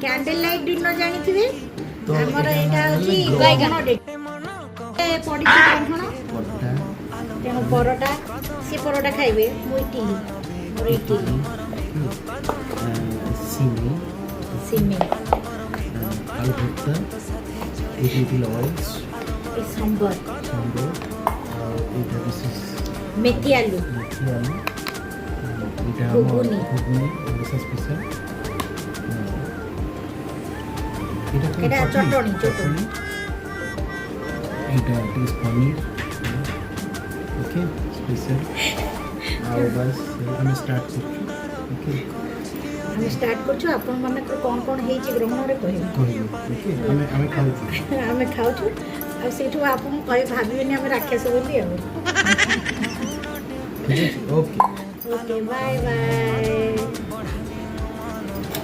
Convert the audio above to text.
Candle light dinner जानी थी हमर एटा होची बैगन पड़ी ग्रहण तेणु परोटा सी परोटा खाइबे मु इडली मोर इडली सिमी सिमी आलू भर्ता लिटिल ऑयल्स ए सांबर এটা দিস ইজ मेथी आलू এটা ঘুগনি। ঘুগনি এটা স্পেশাল এটা চটনি এটা ইজ পনির ওকে স্পেশাল ଆଉ ବାସ୍ ଆମେ ଷ୍ଟାର୍ଟ କରୁଛୁ ଓକେ ଆମେ ଷ୍ଟାର୍ଟ କରୁଛୁ ଆପଣ ମାନଙ୍କର କ'ଣ କ'ଣ ହେଇଛି ଗ୍ରହଣରେ କହିବେ କହିବୁ ଓକେ ଆମେ ଖାଉଛୁ ଆମେ ଖାଉଛୁ ଆଉ ସେଇଠୁ ଆପଣ କହି ଭାବିବେନି ଆମେ ରାକ୍ଷସ ବୋଲି ଆଉ ଠିକ୍ ଅଛି ଓକେ ଓକେ ବାଏ ବାଏ